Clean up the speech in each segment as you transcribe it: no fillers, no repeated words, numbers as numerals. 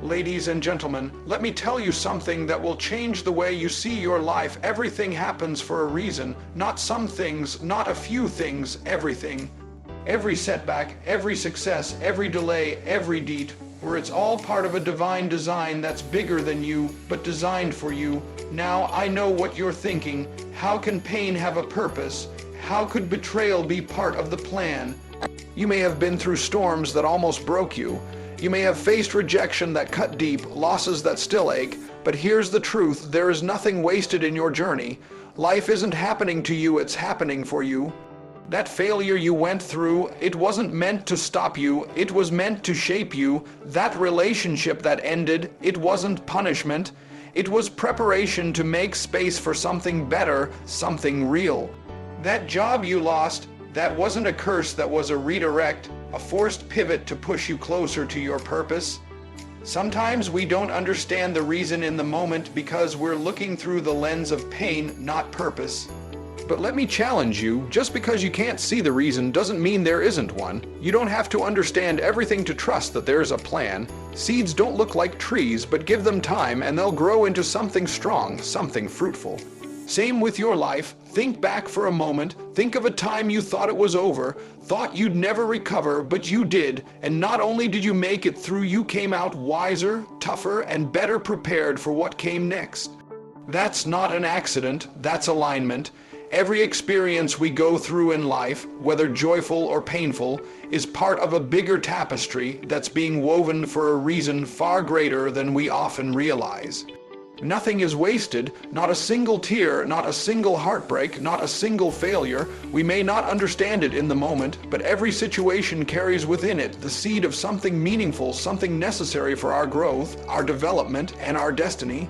Ladies and gentlemen, let me tell you something that will change the way you see your life. Everything happens for a reason. Not some things, not a few things, everything. Every setback, every success, every delay, every deed, where it's all part of a divine design that's bigger than you, but designed for you. Now I know what you're thinking. How can pain have a purpose? How could betrayal be part of the plan? You may have been through storms that almost broke you. You may have faced rejection that cut deep, losses that still ache, but here's the truth: there is nothing wasted in your journey. Life isn't happening to you, it's happening for you. That failure you went through, it wasn't meant to stop you, it was meant to shape you. That relationship that ended, it wasn't punishment, it was preparation to make space for something better, something real. That job you lost, that wasn't a curse, that was a redirect, a forced pivot to push you closer to your purpose. Sometimes we don't understand the reason in the moment because we're looking through the lens of pain, not purpose. But let me challenge you, just because you can't see the reason doesn't mean there isn't one. You don't have to understand everything to trust that there's a plan. Seeds don't look like trees, but give them time and they'll grow into something strong, something fruitful. Same with your life. Think back for a moment. Think of a time you thought it was over, thought you'd never recover, but you did. And not only did you make it through, you came out wiser, tougher, and better prepared for what came next. That's not an accident, that's alignment. Every experience we go through in life, whether joyful or painful, is part of a bigger tapestry that's being woven for a reason far greater than we often realize. Nothing is wasted, not a single tear, not a single heartbreak, not a single failure. We may not understand it in the moment, but every situation carries within it the seed of something meaningful, something necessary for our growth, our development, and our destiny.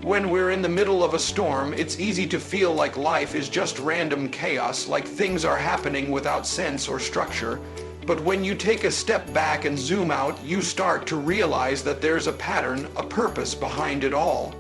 When we're in the middle of a storm, it's easy to feel like life is just random chaos, like things are happening without sense or structure. But when you take a step back and zoom out, you start to realize that there's a pattern, a purpose behind it all.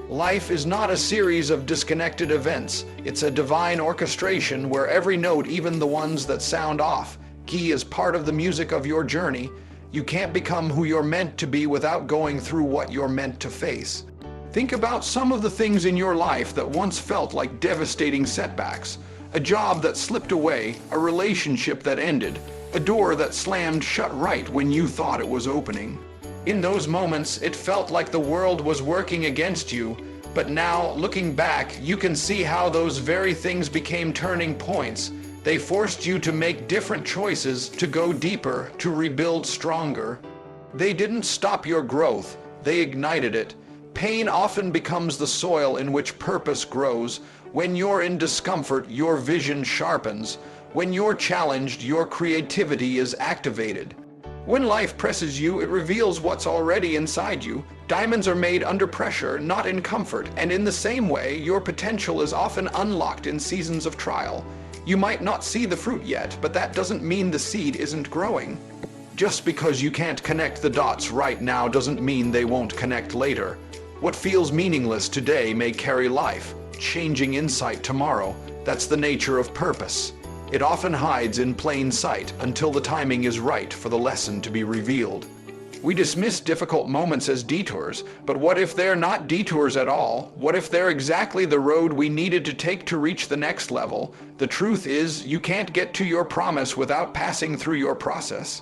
Life is not a series of disconnected events. It's a divine orchestration where every note, even the ones that sound off, key is part of the music of your journey. You can't become who you're meant to be without going through what you're meant to face. Think about some of the things in your life that once felt like devastating setbacks. A job that slipped away, a relationship that ended, a door that slammed shut right when you thought it was opening. In those moments, it felt like the world was working against you, but now, looking back, you can see how those very things became turning points. They forced you to make different choices, to go deeper, to rebuild stronger. They didn't stop your growth, they ignited it. Pain often becomes the soil in which purpose grows. When you're in discomfort, your vision sharpens. When you're challenged, your creativity is activated. When life presses you, it reveals what's already inside you. Diamonds are made under pressure, not in comfort, and in the same way, your potential is often unlocked in seasons of trial. You might not see the fruit yet, but that doesn't mean the seed isn't growing. Just because you can't connect the dots right now doesn't mean they won't connect later. What feels meaningless today may carry life, changing insight tomorrow. That's the nature of purpose. It often hides in plain sight until the timing is right for the lesson to be revealed. We dismiss difficult moments as detours, but what if they're not detours at all? What if they're exactly the road we needed to take to reach the next level? The truth is, you can't get to your promise without passing through your process.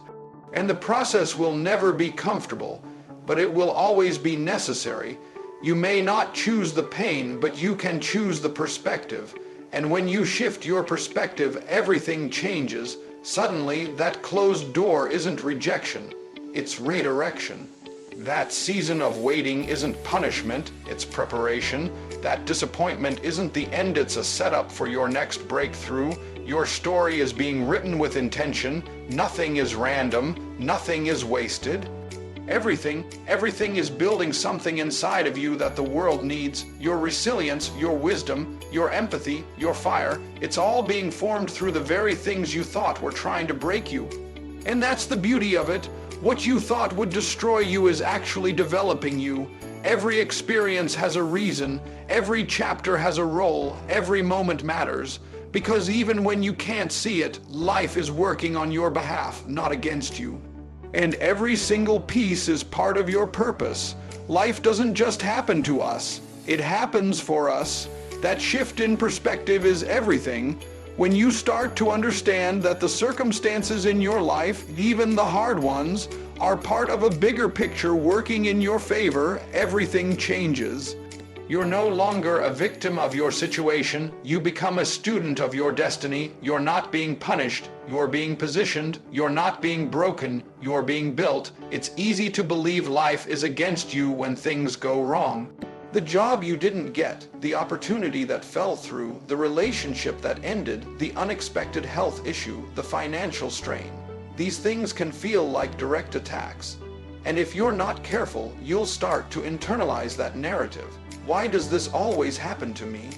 And the process will never be comfortable, but it will always be necessary. You may not choose the pain, but you can choose the perspective. And when you shift your perspective, everything changes. Suddenly, that closed door isn't rejection, it's redirection. That season of waiting isn't punishment, it's preparation. That disappointment isn't the end, it's a setup for your next breakthrough. Your story is being written with intention. Nothing is random, nothing is wasted. Everything is building something inside of you that the world needs. Your resilience, your wisdom, your empathy, your fire, it's all being formed through the very things you thought were trying to break you. And that's the beauty of it. What you thought would destroy you is actually developing you. Every experience has a reason, every chapter has a role, every moment matters. Because even when you can't see it, life is working on your behalf, not against you. And every single piece is part of your purpose. Life doesn't just happen to us, it happens for us. That shift in perspective is everything. When you start to understand that the circumstances in your life, even the hard ones, are part of a bigger picture working in your favor, everything changes. You're no longer a victim of your situation. You become a student of your destiny. You're not being punished. You're being positioned. You're not being broken. You're being built. It's easy to believe life is against you when things go wrong. The job you didn't get, the opportunity that fell through, the relationship that ended, the unexpected health issue, the financial strain. These things can feel like direct attacks. And if you're not careful, you'll start to internalize that narrative. Why does this always happen to me?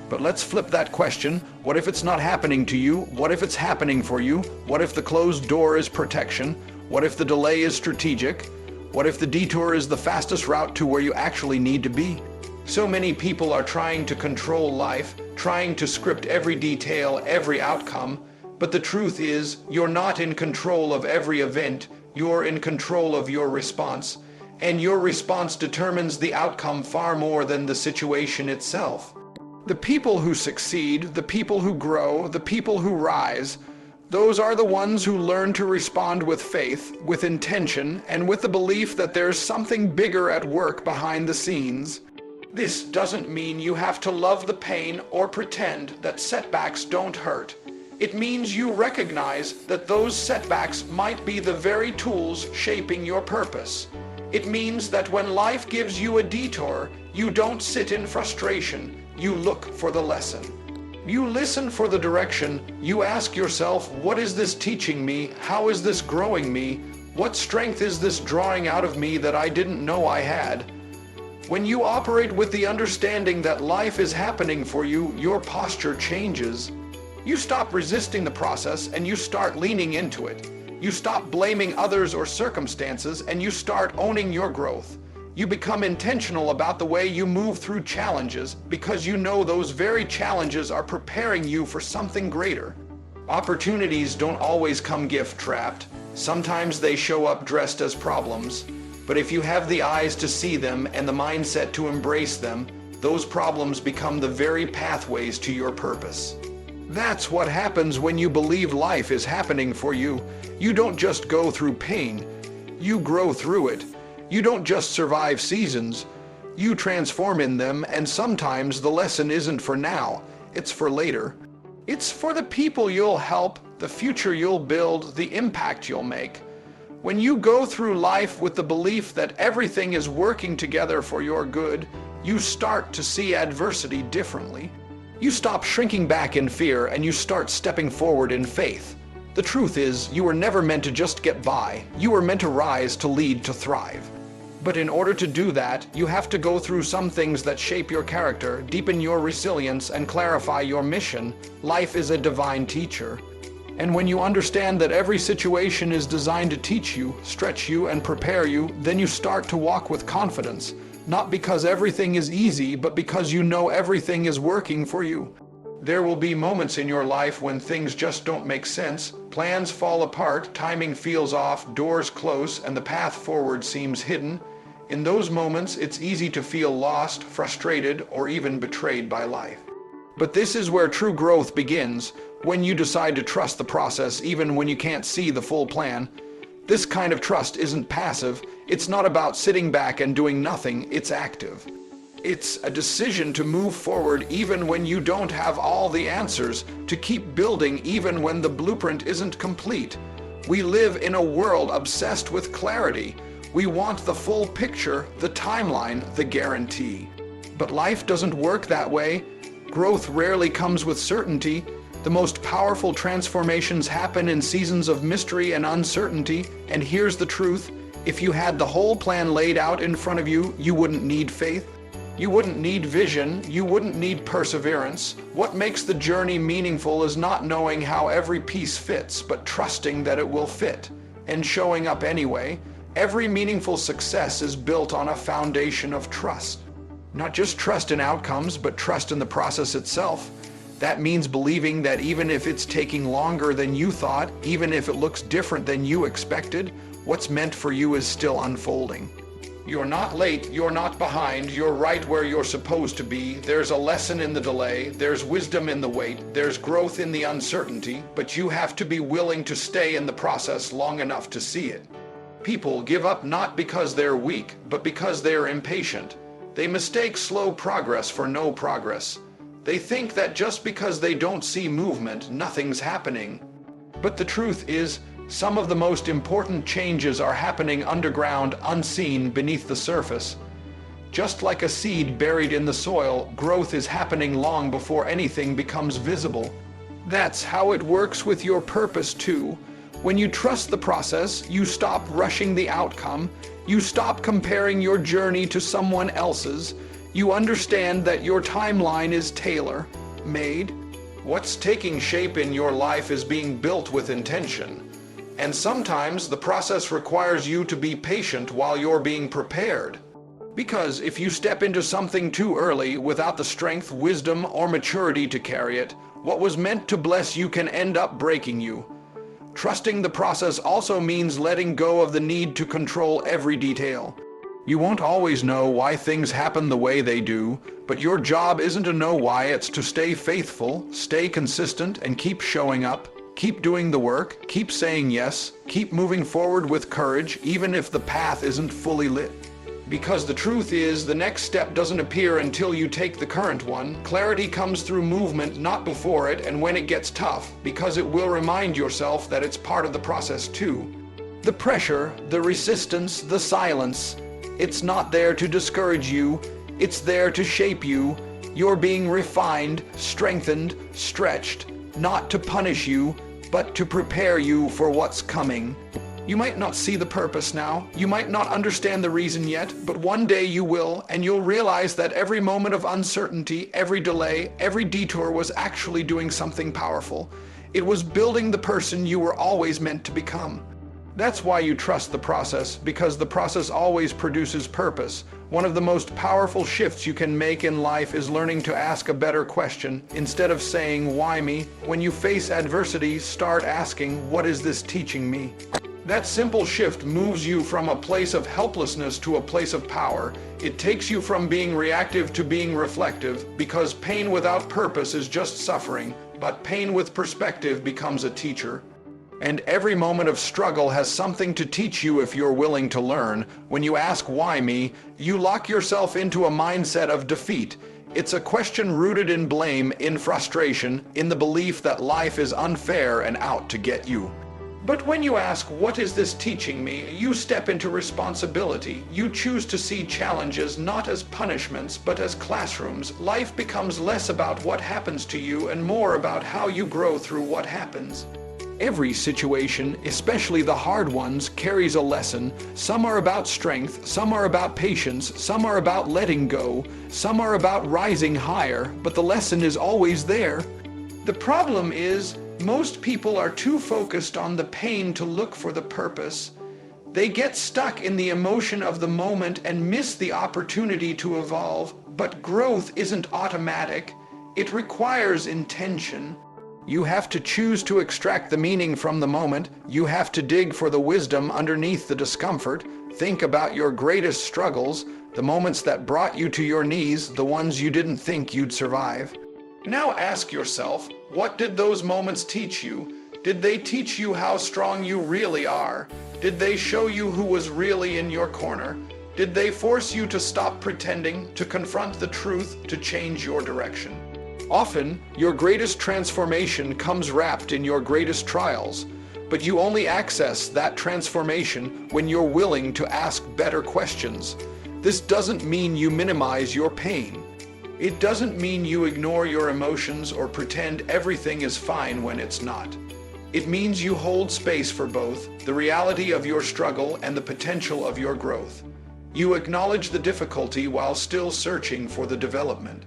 But let's flip that question. What if it's not happening to you? What if it's happening for you? What if the closed door is protection? What if the delay is strategic? What if the detour is the fastest route to where you actually need to be? So many people are trying to control life, trying to script every detail, every outcome. But the truth is, you're not in control of every event. You're in control of your response. And your response determines the outcome far more than the situation itself. The people who succeed, the people who grow, the people who rise, those are the ones who learn to respond with faith, with intention, and with the belief that there's something bigger at work behind the scenes. This doesn't mean you have to love the pain or pretend that setbacks don't hurt. It means you recognize that those setbacks might be the very tools shaping your purpose. It means that when life gives you a detour, you don't sit in frustration, you look for the lesson. You listen for the direction. You ask yourself, what is this teaching me? How is this growing me? What strength is this drawing out of me that I didn't know I had? When you operate with the understanding that life is happening for you, your posture changes. You stop resisting the process and you start leaning into it. You stop blaming others or circumstances and you start owning your growth. You become intentional about the way you move through challenges because you know those very challenges are preparing you for something greater. Opportunities don't always come gift-wrapped. Sometimes they show up dressed as problems. But if you have the eyes to see them and the mindset to embrace them, those problems become the very pathways to your purpose. That's what happens when you believe life is happening for you. You don't just go through pain. You grow through it. You don't just survive seasons, you transform in them, and sometimes the lesson isn't for now, it's for later. It's for the people you'll help, the future you'll build, the impact you'll make. When you go through life with the belief that everything is working together for your good, you start to see adversity differently. You stop shrinking back in fear and you start stepping forward in faith. The truth is, you were never meant to just get by. You were meant to rise, to lead, to thrive. But in order to do that, you have to go through some things that shape your character, deepen your resilience, and clarify your mission. Life is a divine teacher. And when you understand that every situation is designed to teach you, stretch you, and prepare you, then you start to walk with confidence. Not because everything is easy, but because you know everything is working for you. There will be moments in your life when things just don't make sense. Plans fall apart, timing feels off, doors close, and the path forward seems hidden. In those moments, it's easy to feel lost, frustrated, or even betrayed by life. But this is where true growth begins, when you decide to trust the process even when you can't see the full plan. This kind of trust isn't passive. It's not about sitting back and doing nothing, it's active. It's a decision to move forward even when you don't have all the answers, to keep building even when the blueprint isn't complete. We live in a world obsessed with clarity. We want the full picture, the timeline, the guarantee. But life doesn't work that way. Growth rarely comes with certainty. The most powerful transformations happen in seasons of mystery and uncertainty. And here's the truth. If you had the whole plan laid out in front of you, you wouldn't need faith. You wouldn't need vision. You wouldn't need perseverance. What makes the journey meaningful is not knowing how every piece fits, but trusting that it will fit and showing up anyway. Every meaningful success is built on a foundation of trust. Not just trust in outcomes, but trust in the process itself. That means believing that even if it's taking longer than you thought, even if it looks different than you expected, What's meant for you is still unfolding. You're not late, you're not behind, you're right where you're supposed to be. There's a lesson in the delay, there's wisdom in the wait, there's growth in the uncertainty, but you have to be willing to stay in the process long enough to see it. People give up not because they're weak, but because they're impatient. They mistake slow progress for no progress. They think that just because they don't see movement, nothing's happening. But the truth is, some of the most important changes are happening underground, unseen, beneath the surface. Just like a seed buried in the soil, growth is happening long before anything becomes visible. That's how it works with your purpose too. When you trust the process, you stop rushing the outcome. You stop comparing your journey to someone else's. You understand that your timeline is tailor-made. What's taking shape in your life is being built with intention. And sometimes the process requires you to be patient while you're being prepared. Because if you step into something too early without the strength, wisdom, or maturity to carry it, what was meant to bless you can end up breaking you. Trusting the process also means letting go of the need to control every detail. You won't always know why things happen the way they do, but your job isn't to know why, it's to stay faithful, stay consistent, and keep showing up. Keep doing the work, keep saying yes, keep moving forward with courage, even if the path isn't fully lit. Because the truth is, the next step doesn't appear until you take the current one. Clarity comes through movement, not before it, and when it gets tough, because it will remind yourself that it's part of the process too. The pressure, the resistance, the silence, it's not there to discourage you, it's there to shape you. You're being refined, strengthened, stretched, not to punish you, but to prepare you for what's coming. You might not see the purpose now, you might not understand the reason yet, but one day you will, and you'll realize that every moment of uncertainty, every delay, every detour was actually doing something powerful. It was building the person you were always meant to become. That's why you trust the process, because the process always produces purpose. One of the most powerful shifts you can make in life is learning to ask a better question. Instead of saying, "Why me?" When you face adversity, start asking, "What is this teaching me?" That simple shift moves you from a place of helplessness to a place of power. It takes you from being reactive to being reflective, because pain without purpose is just suffering, but pain with perspective becomes a teacher. And every moment of struggle has something to teach you if you're willing to learn. When you ask "Why me?" you lock yourself into a mindset of defeat. It's a question rooted in blame, in frustration, in the belief that life is unfair and out to get you. But when you ask, "What is this teaching me?" you step into responsibility. You choose to see challenges not as punishments, but as classrooms. Life becomes less about what happens to you and more about how you grow through what happens. Every situation, especially the hard ones, carries a lesson. Some are about strength, some are about patience, some are about letting go, some are about rising higher, but the lesson is always there. The problem is, most people are too focused on the pain to look for the purpose. They get stuck in the emotion of the moment and miss the opportunity to evolve. But growth isn't automatic. It requires intention. You have to choose to extract the meaning from the moment. You have to dig for the wisdom underneath the discomfort. Think about your greatest struggles, the moments that brought you to your knees, the ones you didn't think you'd survive. Now ask yourself, what did those moments teach you? Did they teach you how strong you really are? Did they show you who was really in your corner? Did they force you to stop pretending, to confront the truth, to change your direction? Often, your greatest transformation comes wrapped in your greatest trials, but you only access that transformation when you're willing to ask better questions. This doesn't mean you minimize your pain. It doesn't mean you ignore your emotions or pretend everything is fine when it's not. It means you hold space for both, the reality of your struggle and the potential of your growth. You acknowledge the difficulty while still searching for the development.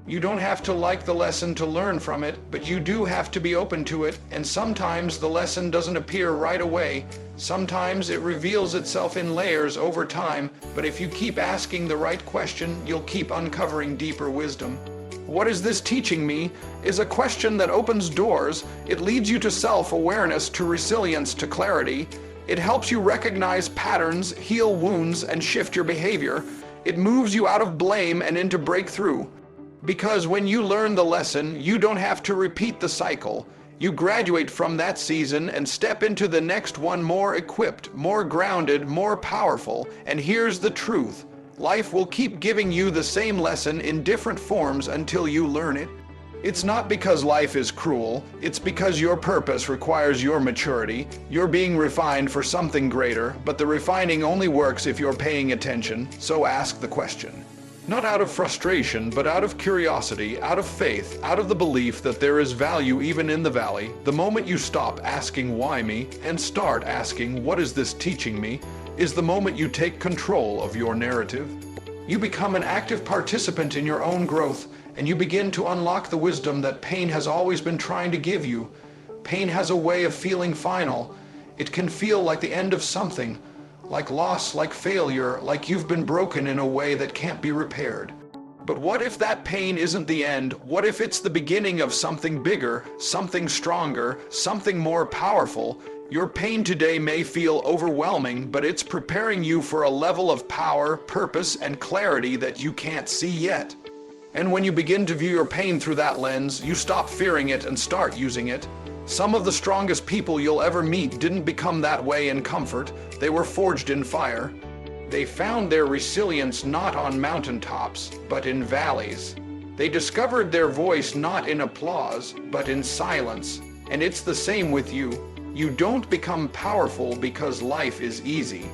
You don't have to like the lesson to learn from it, but you do have to be open to it, and sometimes the lesson doesn't appear right away. Sometimes it reveals itself in layers over time, but if you keep asking the right question, you'll keep uncovering deeper wisdom. What is this teaching me? Is a question that opens doors. It leads you to self-awareness, to resilience, to clarity. It helps you recognize patterns, heal wounds, and shift your behavior. It moves you out of blame and into breakthrough. Because when you learn the lesson, you don't have to repeat the cycle. You graduate from that season and step into the next one more equipped, more grounded, more powerful. And here's the truth. Life will keep giving you the same lesson in different forms until you learn it. It's not because life is cruel, it's because your purpose requires your maturity. You're being refined for something greater, but the refining only works if you're paying attention, so ask the question. Not out of frustration, but out of curiosity, out of faith, out of the belief that there is value even in the valley. The moment you stop asking why me and start asking what is this teaching me is the moment you take control of your narrative. You become an active participant in your own growth, and you begin to unlock the wisdom that pain has always been trying to give you. Pain has a way of feeling final. It can feel like the end of something, like loss, like failure, like you've been broken in a way that can't be repaired. But what if that pain isn't the end? What if it's the beginning of something bigger, something stronger, something more powerful? Your pain today may feel overwhelming, but it's preparing you for a level of power, purpose, and clarity that you can't see yet. And when you begin to view your pain through that lens, you stop fearing it and start using it. Some of the strongest people you'll ever meet didn't become that way in comfort. They were forged in fire. They found their resilience not on mountaintops, but in valleys. They discovered their voice not in applause, but in silence. And it's the same with you. You don't become powerful because life is easy.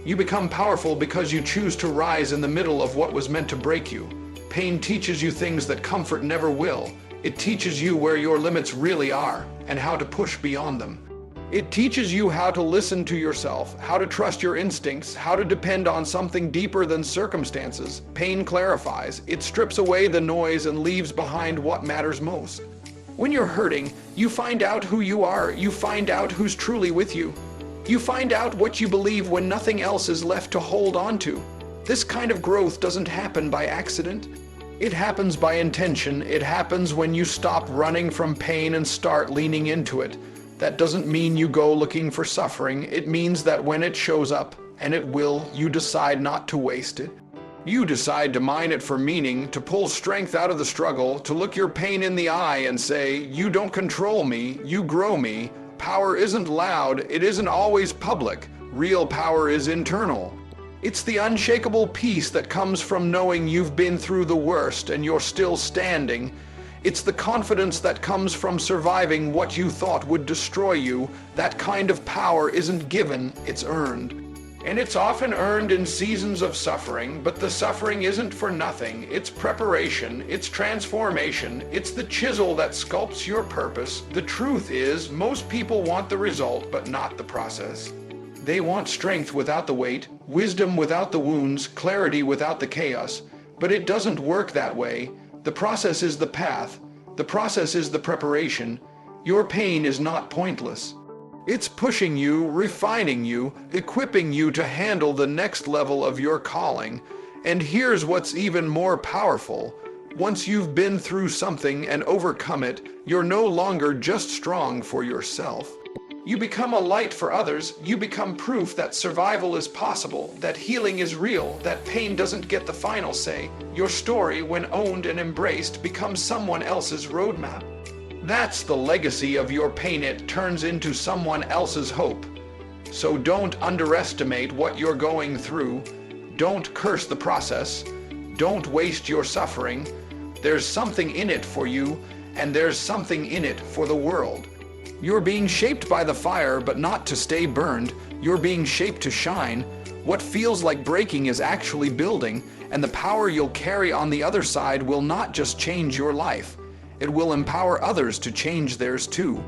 You become powerful because you choose to rise in the middle of what was meant to break you. Pain teaches you things that comfort never will. It teaches you where your limits really are and how to push beyond them. It teaches you how to listen to yourself, how to trust your instincts, how to depend on something deeper than circumstances. Pain clarifies. It strips away the noise and leaves behind what matters most. When you're hurting, you find out who you are. You find out who's truly with you. You find out what you believe when nothing else is left to hold on to. This kind of growth doesn't happen by accident. It happens by intention. It happens when you stop running from pain and start leaning into it. That doesn't mean you go looking for suffering. It means that when it shows up, and it will, you decide not to waste it. You decide to mine it for meaning, to pull strength out of the struggle, to look your pain in the eye and say, you don't control me, you grow me. Power isn't loud, it isn't always public. Real power is internal. It's the unshakable peace that comes from knowing you've been through the worst and you're still standing. It's the confidence that comes from surviving what you thought would destroy you. That kind of power isn't given, it's earned. And it's often earned in seasons of suffering, but the suffering isn't for nothing. It's preparation, it's transformation, it's the chisel that sculpts your purpose. The truth is, most people want the result, but not the process. They want strength without the weight, wisdom without the wounds, clarity without the chaos. But it doesn't work that way. The process is the path. The process is the preparation. Your pain is not pointless. It's pushing you, refining you, equipping you to handle the next level of your calling. And here's what's even more powerful. Once you've been through something and overcome it, you're no longer just strong for yourself. You become a light for others. You become proof that survival is possible, that healing is real, that pain doesn't get the final say. Your story, when owned and embraced, becomes someone else's roadmap. That's the legacy of your pain. It turns into someone else's hope. So don't underestimate what you're going through. Don't curse the process. Don't waste your suffering. There's something in it for you, and there's something in it for the world. You're being shaped by the fire, but not to stay burned. You're being shaped to shine. What feels like breaking is actually building, and the power you'll carry on the other side will not just change your life. It will empower others to change theirs too.